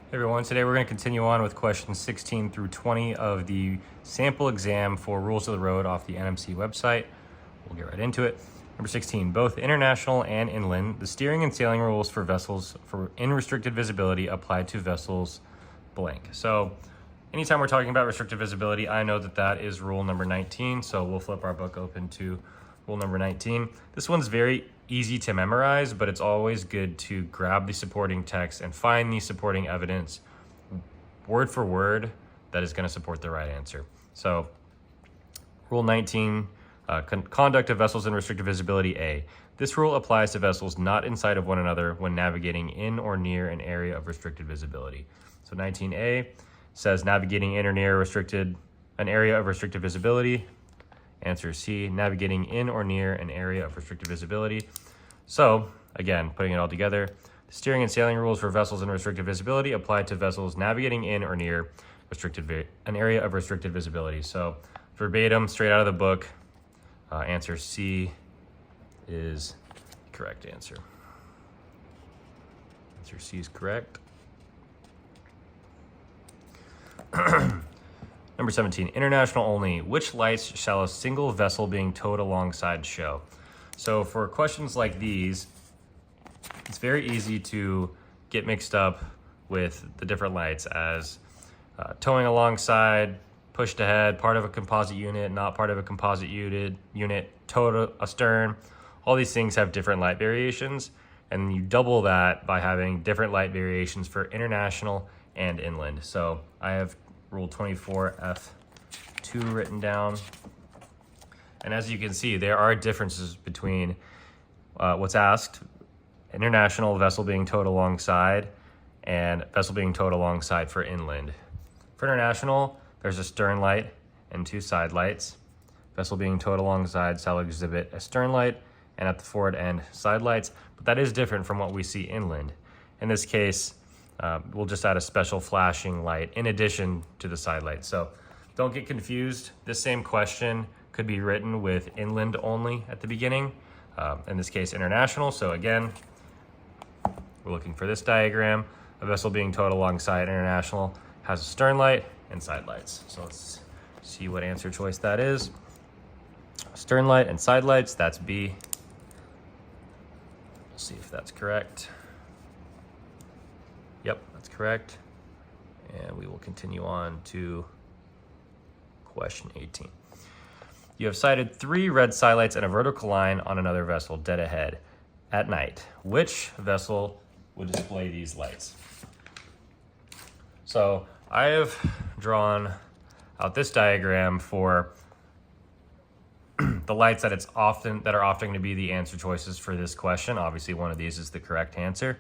Hey everyone, today we're going to continue on with questions 16 through 20 of the sample exam for Rules of the Road off the NMC website. We'll get right into it. Number 16, both international and inland, the steering and sailing rules for vessels in restricted visibility apply to vessels blank. So anytime we're talking about restricted visibility, I know that that is rule number 19. So we'll flip our book open to rule number 19. This one's very easy to memorize, but it's always good to grab the supporting text and find the supporting evidence word for word that is going to support the right answer. So rule 19, conduct of vessels in restricted visibility A. This rule applies to vessels not inside of one another when navigating in or near an area of restricted visibility. So 19A says navigating in or near an area of restricted visibility. Answer C, navigating in or near an area of restricted visibility. So, again, putting it all together, the steering and sailing rules for vessels in restricted visibility apply to vessels navigating in or near an area of restricted visibility. So, verbatim, straight out of the book, answer C is the correct answer. Answer C is correct. Number 17, international only. Which lights shall a single vessel being towed alongside show? So for questions like these, it's very easy to get mixed up with the different lights as towing alongside, pushed ahead, part of a composite unit, not part of a composite unit, towed astern. All these things have different light variations, and you double that by having different light variations for international and inland. So I have Rule 24F2 written down. And as you can see, there are differences between what's asked, international vessel being towed alongside and vessel being towed alongside for inland. For international, there's a stern light and two side lights. Vessel being towed alongside shall exhibit a stern light and at the forward end side lights, but that is different from what we see inland. In this case, we'll just add a special flashing light in addition to the side light. So don't get confused. This same question could be written with inland only at the beginning. In this case, international. So again, we're looking for this diagram. A vessel being towed alongside international has a stern light and side lights. So let's see what answer choice that is. Stern light and side lights, that's B. We'll see if that's correct. Yep, that's correct. And we will continue on to question 18. You have sighted 3 red sidelights and a vertical line on another vessel dead ahead at night. Which vessel would display these lights? So I have drawn out this diagram for the lights that are often going to be the answer choices for this question. Obviously, one of these is the correct answer.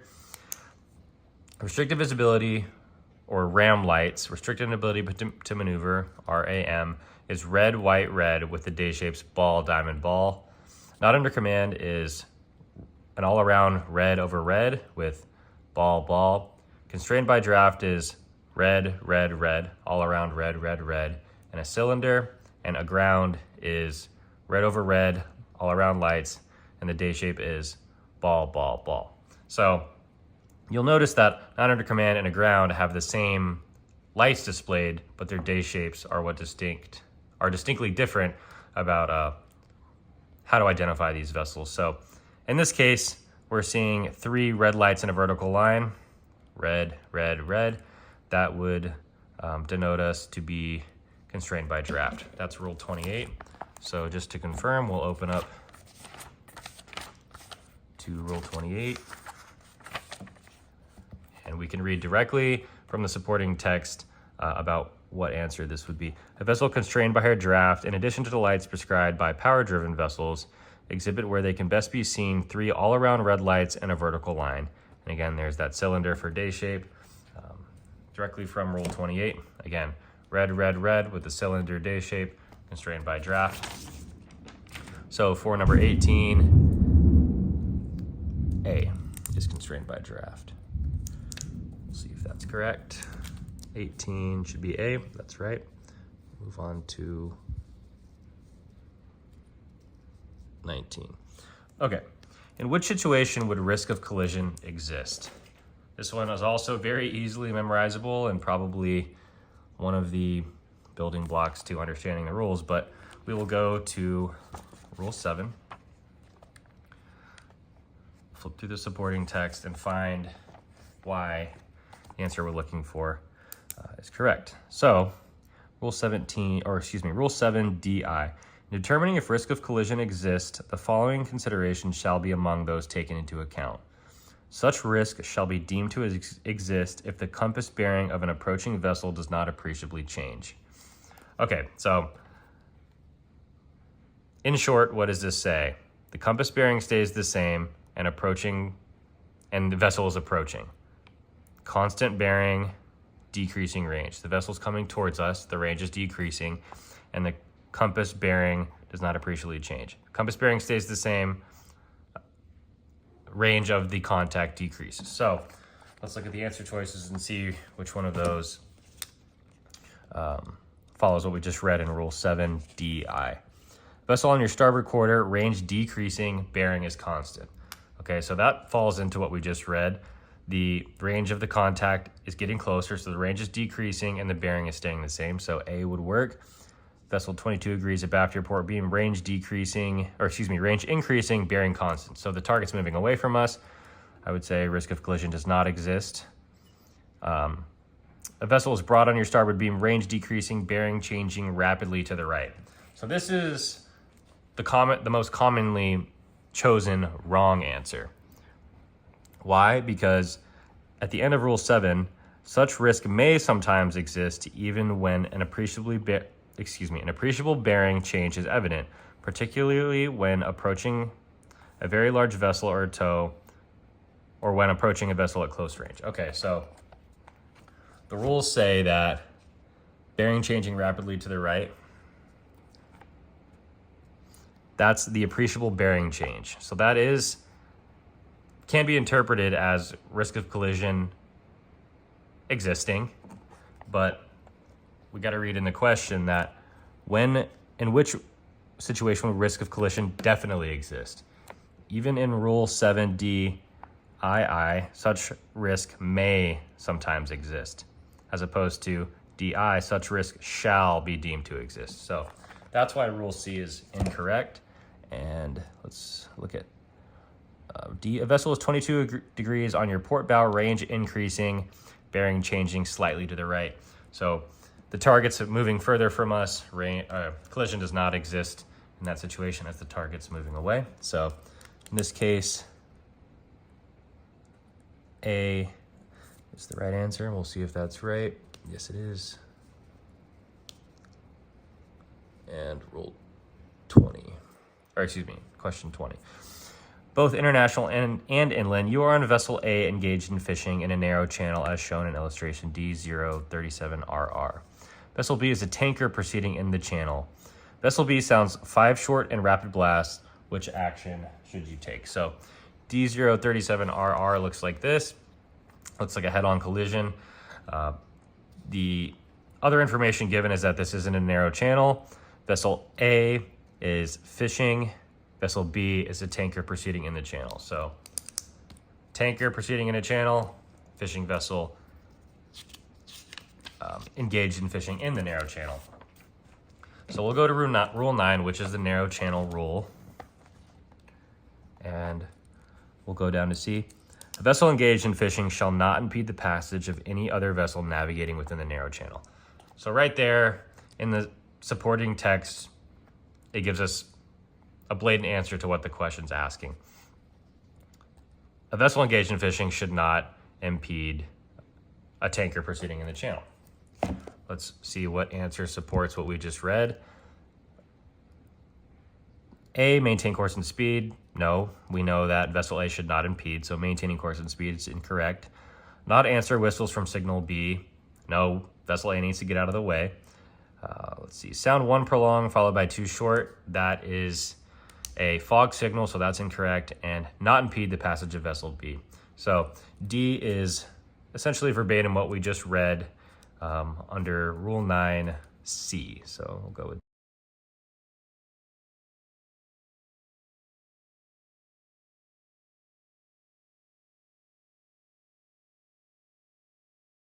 Restricted visibility, or RAM lights, restricted ability to maneuver, RAM, is red, white, red with the day shapes ball, diamond, ball. Not under command is an all-around red over red with ball, ball. Constrained by draft is red, red, red, all around red, red, red. And a cylinder and aground is red over red, all around lights, and the day shape is ball, ball, ball. So you'll notice that not under command and aground have the same lights displayed, but their day shapes are distinctly different about how to identify these vessels. So in this case, we're seeing 3 red lights in a vertical line, red, red, red. That would denote us to be constrained by draft. That's rule 28. So just to confirm, we'll open up to rule 28. And we can read directly from the supporting text about what answer this would be. A vessel constrained by her draft, in addition to the lights prescribed by power-driven vessels, exhibit where they can best be seen 3 all-around red lights and a vertical line. And again, there's that cylinder for day shape, directly from rule 28. Again, red, red, red with the cylinder day shape, constrained by draft. So for number 18, A is constrained by draft. See if that's correct. 18 should be A, that's right. Move on to 19. Okay, in which situation would risk of collision exist? This one is also very easily memorizable and probably one of the building blocks to understanding the rules, but we will go to Rule 7, flip through the supporting text and find why the answer we're looking for is correct. So Rule 7DI. In determining if risk of collision exists, the following considerations shall be among those taken into account. Such risk shall be deemed to exist if the compass bearing of an approaching vessel does not appreciably change. Okay, so in short, what does this say? The compass bearing stays the same and the vessel is approaching. Constant bearing, decreasing range. The vessel's coming towards us, the range is decreasing, and the compass bearing does not appreciably change. Compass bearing stays the same, range of the contact decreases. So let's look at the answer choices and see which one of those follows what we just read in Rule 7DI. Vessel on your starboard quarter, range decreasing, bearing is constant. Okay, so that falls into what we just read. The range of the contact is getting closer, so the range is decreasing and the bearing is staying the same, so A would work. Vessel 22 degrees abaft your port beam, range increasing, bearing constant. So the target's moving away from us. I would say risk of collision does not exist. A vessel is brought on your starboard beam, range decreasing, bearing changing rapidly to the right. So this is the most commonly chosen wrong answer. Why? Because at the end of Rule 7, such risk may sometimes exist even when an appreciable bearing change is evident, particularly when approaching a very large vessel or a tow, or when approaching a vessel at close range. Okay, so the rules say that bearing changing rapidly to the right, that's the appreciable bearing change. So that can be interpreted as risk of collision existing, but we got to read in the question that in which situation would risk of collision definitely exist. Even in Rule 7DII, such risk may sometimes exist, as opposed to DI, such risk shall be deemed to exist. So that's why Rule C is incorrect. And let's look at D. A vessel is 22 degrees on your port bow, range increasing, bearing changing slightly to the right. So the target's moving further from us. Collision does not exist in that situation as the target's moving away. So in this case, A is the right answer, and we'll see if that's right. Yes, it is. And question 20. Both international and inland, you are on vessel A engaged in fishing in a narrow channel as shown in illustration D037RR. Vessel B is a tanker proceeding in the channel. Vessel B sounds 5 short and rapid blasts. Which action should you take? So D037RR looks like this. Looks like a head-on collision. The other information given is that this is in a narrow channel. Vessel A is fishing. Vessel B is a tanker proceeding in the channel. So tanker proceeding in a channel, fishing vessel engaged in fishing in the narrow channel. So we'll go to Rule 9, which is the narrow channel rule. And we'll go down to C. A vessel engaged in fishing shall not impede the passage of any other vessel navigating within the narrow channel. So right there in the supporting text, it gives us a blatant answer to what the question's asking. A vessel engaged in fishing should not impede a tanker proceeding in the channel. Let's see what answer supports what we just read. A, maintain course and speed. No, we know that vessel A should not impede, so maintaining course and speed is incorrect. Not answer whistles from signal B. No, vessel A needs to get out of the way. Let's see, sound 1 prolonged followed by 2 short. That is a fog signal, so that's incorrect. And not impede the passage of vessel B. So D is essentially verbatim what we just read under Rule 9C. So we'll go with